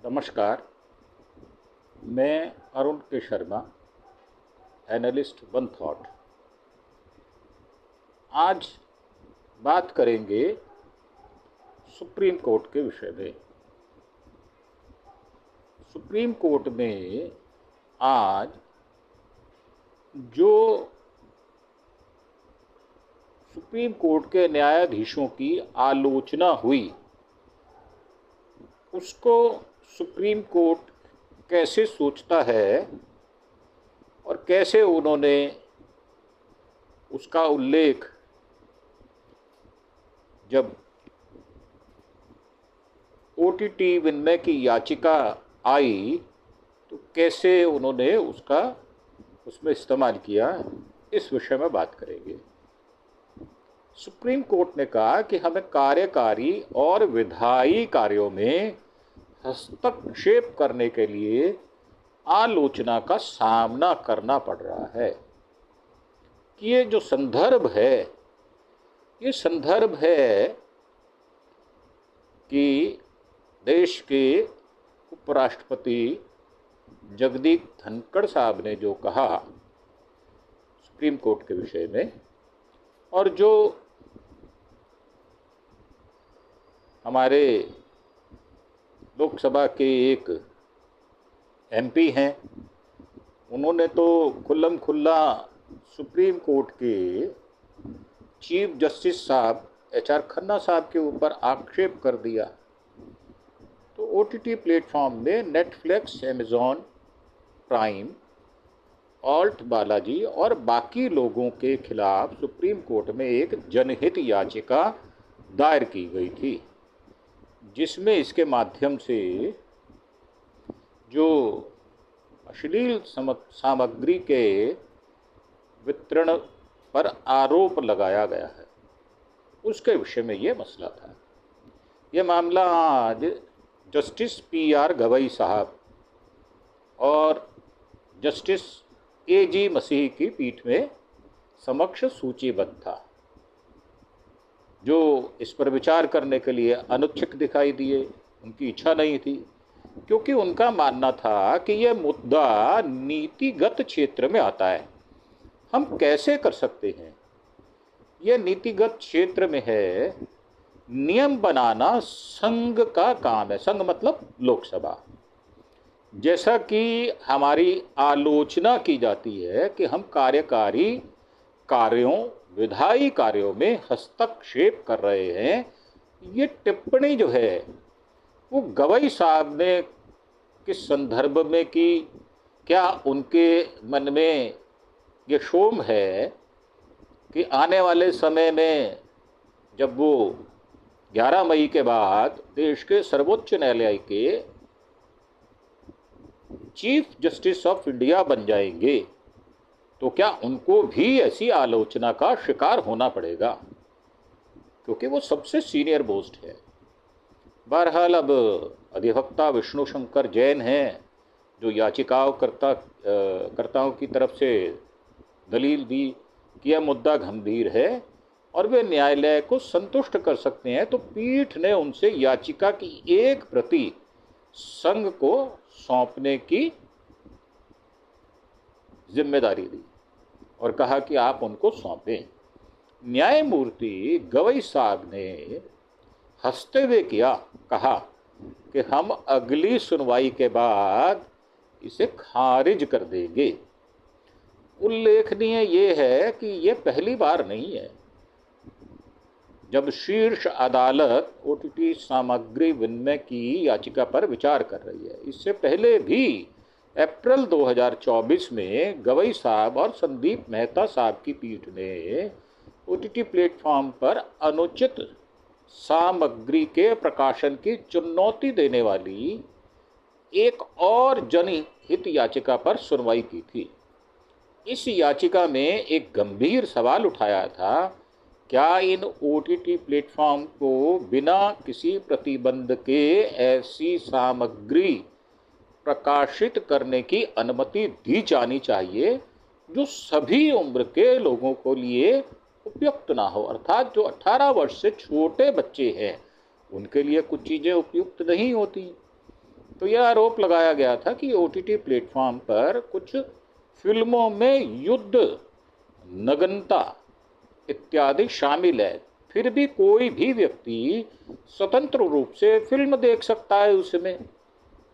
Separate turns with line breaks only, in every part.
नमस्कार। मैं अरुण के शर्मा, एनालिस्ट वन थॉट। आज बात करेंगे सुप्रीम कोर्ट के विषय में। सुप्रीम कोर्ट में आज जो सुप्रीम कोर्ट के न्यायाधीशों की आलोचना हुई, उसको सुप्रीम कोर्ट कैसे सोचता है और कैसे उन्होंने उसका उल्लेख जब ओटीटी विनिमय की याचिका आई तो कैसे उन्होंने उसमें इस्तेमाल किया, इस विषय में बात करेंगे। सुप्रीम कोर्ट ने कहा कि हमें कार्यकारी और विधायी कार्यों में हस्तक्षेप करने के लिए आलोचना का सामना करना पड़ रहा है कि ये जो संदर्भ है, ये संदर्भ है कि देश के उपराष्ट्रपति जगदीप धनखड़ साहब ने जो कहा सुप्रीम कोर्ट के विषय में, और जो हमारे लोकसभा के एक एमपी हैं, उन्होंने तो खुल्लम खुल्ला सुप्रीम कोर्ट के चीफ जस्टिस साहब एचआर खन्ना साहब के ऊपर आक्षेप कर दिया। तो ओटीटी प्लेटफॉर्म में Netflix, Amazon prime, alt Balaji और बाकी लोगों के खिलाफ सुप्रीम कोर्ट में एक जनहित याचिका दायर की गई थी, जिसमें इसके माध्यम से जो अश्लील सामग्री के वितरण पर आरोप लगाया गया है, उसके विषय में ये मसला था। ये मामला आज जस्टिस पीआर गवई साहब और जस्टिस एजी मसीह की पीठ में समक्ष सूचीबद्ध था, जो इस पर विचार करने के लिए अनुत्सुक दिखाई दिए। उनकी इच्छा नहीं थी, क्योंकि उनका मानना था कि यह मुद्दा नीतिगत क्षेत्र में आता है। हम कैसे कर सकते हैं? यह नीतिगत क्षेत्र में है। नियम बनाना संघ का काम है। संघ मतलब लोकसभा। जैसा कि हमारी आलोचना की जाती है कि हम कार्यकारी कार्यों, विधायी कार्यों में हस्तक्षेप कर रहे हैं, ये टिप्पणी जो है वो गवई साहब ने किस संदर्भ में की? क्या उनके मन में ये शोम है कि आने वाले समय में जब वो 11 मई के बाद देश के सर्वोच्च न्यायालय के चीफ जस्टिस ऑफ इंडिया बन जाएंगे, तो क्या उनको भी ऐसी आलोचना का शिकार होना पड़ेगा? क्योंकि वो सबसे सीनियर पोस्ट है। बहरहाल अब अधिवक्ता विष्णु शंकर जैन हैं, जो कर्ताओं की तरफ से दलील दी कि यह मुद्दा गंभीर है और वे न्यायालय को संतुष्ट कर सकते हैं। तो पीठ ने उनसे याचिका की एक प्रति संघ को सौंपने की जिम्मेदारी दी और कहा कि आप उनको सौंपें। न्यायमूर्ति गवई साहब ने हंसते हुए कहा कि हम अगली सुनवाई के बाद इसे खारिज कर देंगे। उल्लेखनीय ये है कि ये पहली बार नहीं है जब शीर्ष अदालत ओटीटी सामग्री विनिमय की याचिका पर विचार कर रही है। इससे पहले भी अप्रैल 2024 में गवई साहब और संदीप मेहता साहब की पीठ ने ओटीटी प्लेटफॉर्म पर अनुचित सामग्री के प्रकाशन की चुनौती देने वाली एक और जनहित याचिका पर सुनवाई की थी। इस याचिका में एक गंभीर सवाल उठाया था, क्या इन ओटीटी प्लेटफॉर्म को बिना किसी प्रतिबंध के ऐसी सामग्री प्रकाशित करने की अनुमति दी जानी चाहिए जो सभी उम्र के लोगों को लिए उपयुक्त ना हो। अर्थात जो 18 वर्ष से छोटे बच्चे हैं उनके लिए कुछ चीज़ें उपयुक्त नहीं होती। तो यह आरोप लगाया गया था कि ओटीटी प्लेटफॉर्म पर कुछ फिल्मों में युद्ध, नग्नता इत्यादि शामिल है, फिर भी कोई भी व्यक्ति स्वतंत्र रूप से फिल्म देख सकता है उसमें।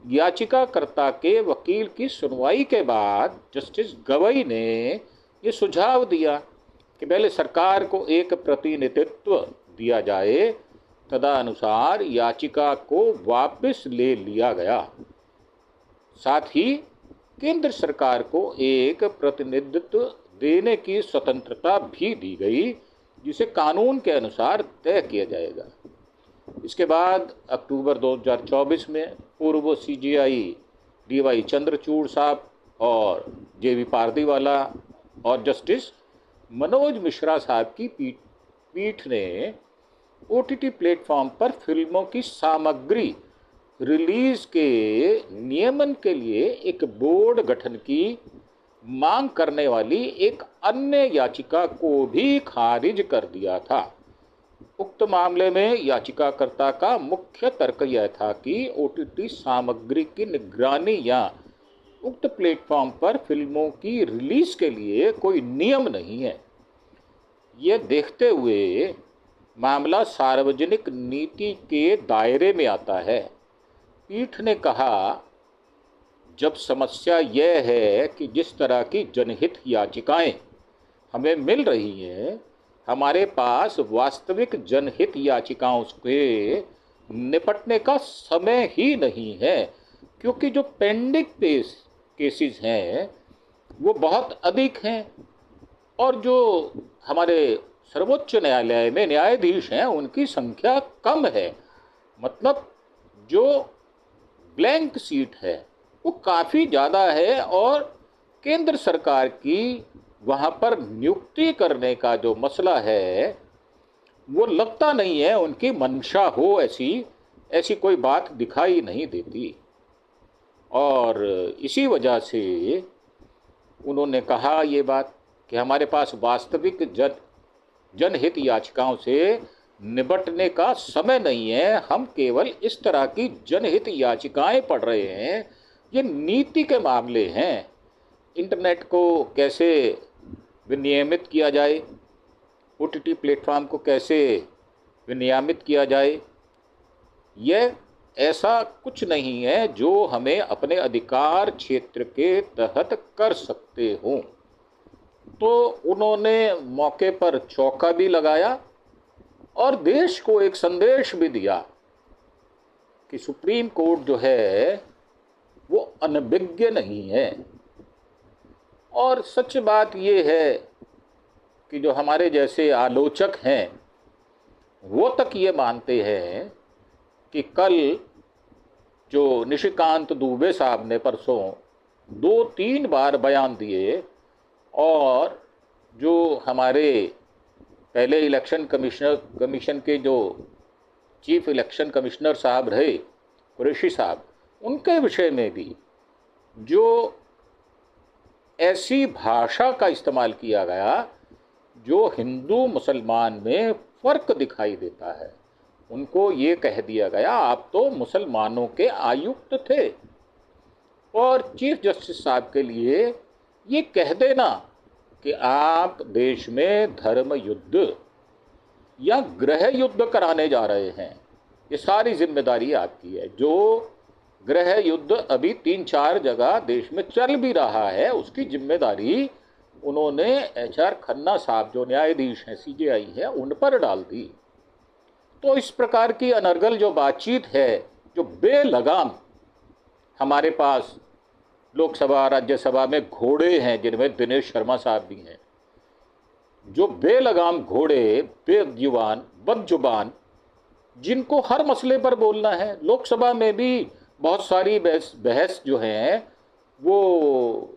याचिकाकर्ता के वकील की सुनवाई के बाद जस्टिस गवई ने ये सुझाव दिया कि पहले सरकार को एक प्रतिनिधित्व दिया जाए, तदनुसार याचिका को वापस ले लिया गया। साथ ही केंद्र सरकार को एक प्रतिनिधित्व देने की स्वतंत्रता भी दी गई, जिसे कानून के अनुसार तय किया जाएगा। इसके बाद अक्टूबर 2024 में पूर्व सीजेआई डीवाई चंद्रचूड़ साहब और जेवी पारदीवाला और जस्टिस मनोज मिश्रा साहब की पीठ ने ओटीटी प्लेटफॉर्म पर फिल्मों की सामग्री रिलीज के नियमन के लिए एक बोर्ड गठन की मांग करने वाली एक अन्य याचिका को भी खारिज कर दिया था। उक्त मामले में याचिकाकर्ता का मुख्य तर्क यह था कि ओटीटी सामग्री की निगरानी या उक्त प्लेटफॉर्म पर फिल्मों की रिलीज के लिए कोई नियम नहीं है। यह देखते हुए मामला सार्वजनिक नीति के दायरे में आता है। पीठ ने कहा, जब समस्या यह है कि जिस तरह की जनहित याचिकाएं हमें मिल रही हैं, हमारे पास वास्तविक जनहित याचिकाओं से निपटने का समय ही नहीं है, क्योंकि जो पेंडिंग केसेस हैं वो बहुत अधिक हैं और जो हमारे सर्वोच्च न्यायालय में न्यायाधीश हैं उनकी संख्या कम है। मतलब जो ब्लैंक सीट है वो काफ़ी ज़्यादा है और केंद्र सरकार की वहाँ पर नियुक्ति करने का जो मसला है वो लगता नहीं है उनकी मंशा हो, ऐसी कोई बात दिखाई नहीं देती। और इसी वजह से उन्होंने कहा ये बात कि हमारे पास वास्तविक जनहित याचिकाओं से निपटने का समय नहीं है, हम केवल इस तरह की जनहित याचिकाएं पढ़ रहे हैं। ये नीति के मामले हैं। इंटरनेट को कैसे विनियमित किया जाए, ओटीटी प्लेटफॉर्म को कैसे विनियमित किया जाए, यह ऐसा कुछ नहीं है जो हमें अपने अधिकार क्षेत्र के तहत कर सकते हों। तो उन्होंने मौके पर चौका भी लगाया और देश को एक संदेश भी दिया कि सुप्रीम कोर्ट जो है वो अनभिज्ञ नहीं है। और सच बात ये है कि जो हमारे जैसे आलोचक हैं वो तक ये मानते हैं कि कल जो निशिकांत दुबे साहब ने परसों 2-3 बार बयान दिए और जो हमारे पहले इलेक्शन कमीशन के जो चीफ इलेक्शन कमिश्नर साहब रहे कुरैशी साहब, उनके विषय में भी जो ऐसी भाषा का इस्तेमाल किया गया जो हिंदू मुसलमान में फ़र्क दिखाई देता है, उनको ये कह दिया गया आप तो मुसलमानों के आयुक्त थे। और चीफ जस्टिस साहब के लिए ये कह देना कि आप देश में धर्म युद्ध या गृह युद्ध कराने जा रहे हैं, ये सारी जिम्मेदारी आपकी है। जो गृह युद्ध अभी 3-4 जगह देश में चल भी रहा है उसकी जिम्मेदारी उन्होंने HR खन्ना साहब जो न्यायाधीश हैं सीजेआई है उन पर डाल दी। तो इस प्रकार की अनर्गल जो बातचीत है, जो बेलगाम हमारे पास लोकसभा राज्यसभा में घोड़े हैं जिनमें दिनेश शर्मा साहब भी हैं, जो बेलगाम घोड़े, बेजुबान, बदजुबान, जिनको हर मसले पर बोलना है। लोकसभा में भी बहुत सारी बहस जो है वो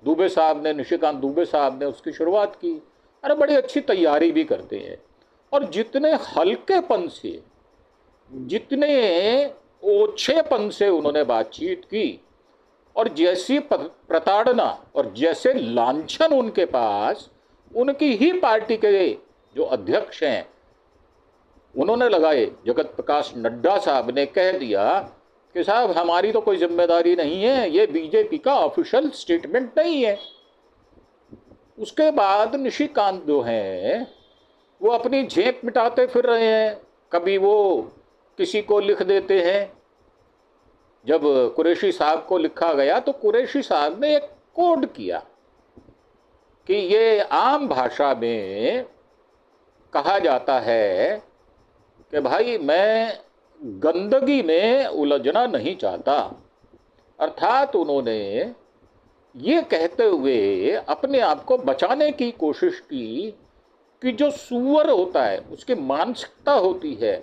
दुबे साहब ने, निशिकांत दुबे साहब ने उसकी शुरुआत की। अरे बड़ी अच्छी तैयारी भी करते हैं और जितने हल्केपन से, जितने ओछेपन से उन्होंने बातचीत की और जैसी प्रताड़ना और जैसे लांछन उनके पास उनकी ही पार्टी के जो अध्यक्ष हैं उन्होंने लगाए। जगत प्रकाश नड्डा साहब ने कह दिया कि साहब हमारी तो कोई जिम्मेदारी नहीं है, ये बीजेपी का ऑफिशियल स्टेटमेंट नहीं है। उसके बाद निशिकांत जो हैं वो अपनी झेप मिटाते फिर रहे हैं। कभी वो किसी को लिख देते हैं। जब कुरैशी साहब को लिखा गया तो कुरैशी साहब ने एक कोड किया कि ये आम भाषा में कहा जाता है कि भाई मैं गंदगी में उलझना नहीं चाहता। अर्थात उन्होंने ये कहते हुए अपने आप को बचाने की कोशिश की कि जो सूअर होता है उसकी मानसिकता होती है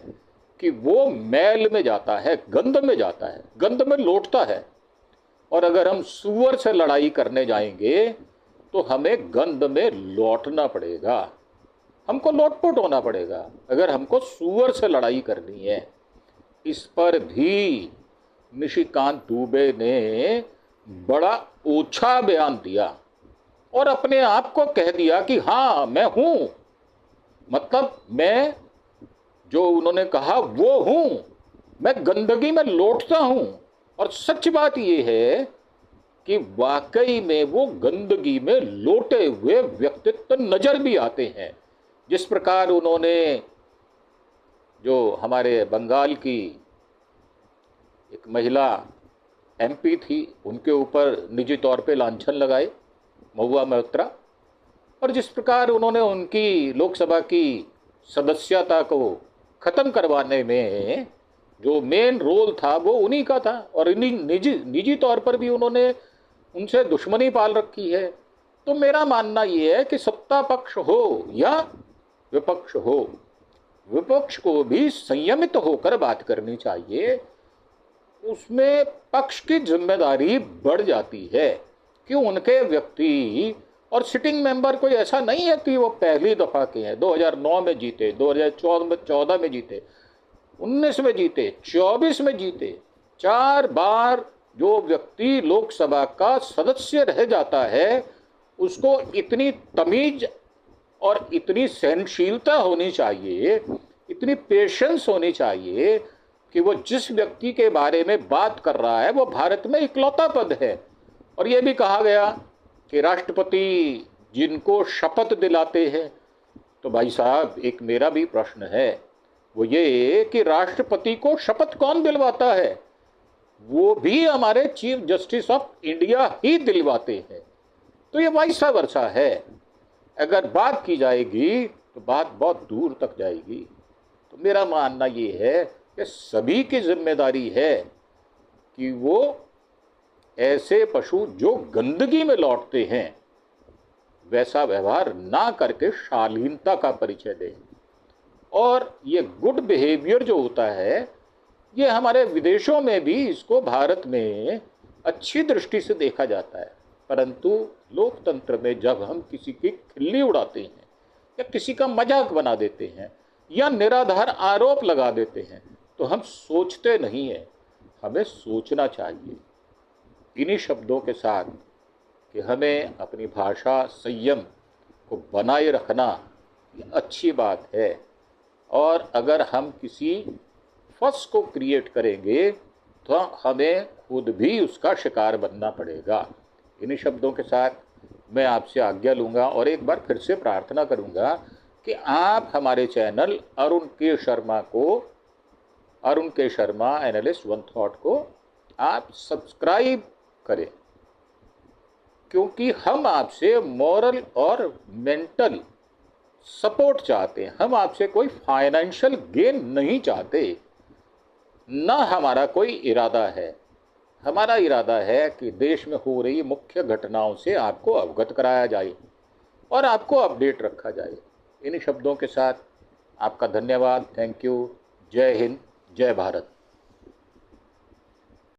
कि वो मैल में जाता है, गंद में जाता है, गंद में लौटता है। और अगर हम सूअर से लड़ाई करने जाएंगे तो हमें गंद में लौटना पड़ेगा, हमको लोटपोट होना पड़ेगा अगर हमको सूअर से लड़ाई करनी है। इस पर भी निशिकांत दुबे ने बड़ा ऊंचा बयान दिया और अपने आप को कह दिया कि हाँ मैं हूं, मतलब मैं जो उन्होंने कहा वो हूं, मैं गंदगी में लौटता हूं। और सच बात यह है कि वाकई में वो गंदगी में लौटे हुए व्यक्तित्व नजर भी आते हैं। जिस प्रकार उन्होंने जो हमारे बंगाल की एक महिला एमपी थी उनके ऊपर निजी तौर पे लांछन लगाए, महुआ मोइत्रा, और जिस प्रकार उन्होंने उनकी लोकसभा की सदस्यता को ख़त्म करवाने में जो मेन रोल था वो उन्हीं का था, और इन्हीं निजी तौर पर भी उन्होंने उनसे दुश्मनी पाल रखी है। तो मेरा मानना ये है कि सत्ता पक्ष हो या विपक्ष हो, विपक्ष को भी संयमित होकर बात करनी चाहिए। उसमें पक्ष की जिम्मेदारी बढ़ जाती है कि उनके व्यक्ति, और सिटिंग मेंबर कोई ऐसा नहीं है कि वो पहली दफ़ा के हैं। 2009 में जीते, 2014 में जीते, 19 में जीते, 24 में जीते, 4 बार जो व्यक्ति लोकसभा का सदस्य रह जाता है उसको इतनी तमीज और इतनी सहनशीलता होनी चाहिए, इतनी पेशेंस होनी चाहिए कि वो जिस व्यक्ति के बारे में बात कर रहा है वो भारत में इकलौता पद है। और ये भी कहा गया कि राष्ट्रपति जिनको शपथ दिलाते हैं, तो भाई साहब एक मेरा भी प्रश्न है, वो ये कि राष्ट्रपति को शपथ कौन दिलवाता है? वो भी हमारे चीफ जस्टिस ऑफ इंडिया ही दिलवाते हैं। तो ये वैसा वर्षा है। अगर बात की जाएगी तो बात बहुत दूर तक जाएगी। तो मेरा मानना ये है कि सभी की जिम्मेदारी है कि वो ऐसे पशु जो गंदगी में लौटते हैं वैसा व्यवहार ना करके शालीनता का परिचय दें। और ये गुड बिहेवियर जो होता है ये हमारे विदेशों में भी इसको भारत में अच्छी दृष्टि से देखा जाता है। परंतु लोकतंत्र में जब हम किसी की खिल्ली उड़ाते हैं या किसी का मजाक बना देते हैं या निराधार आरोप लगा देते हैं तो हम सोचते नहीं हैं, हमें सोचना चाहिए। इन्हीं शब्दों के साथ कि हमें अपनी भाषा संयम को बनाए रखना ये अच्छी बात है, और अगर हम किसी फस को क्रिएट करेंगे तो हमें खुद भी उसका शिकार बनना पड़ेगा। इन्हीं शब्दों के साथ मैं आपसे आज्ञा लूँगा और एक बार फिर से प्रार्थना करूँगा कि आप हमारे चैनल अरुण के शर्मा एनालिस्ट वन थॉट को आप सब्सक्राइब करें, क्योंकि हम आपसे मॉरल और मेंटल सपोर्ट चाहते हैं। हम आपसे कोई फाइनेंशियल गेन नहीं चाहते, ना हमारा कोई इरादा है। हमारा इरादा है कि देश में हो रही मुख्य घटनाओं से आपको अवगत कराया जाए और आपको अपडेट रखा जाए। इन शब्दों के साथ आपका धन्यवाद। Thank you. जय हिंद, जय भारत।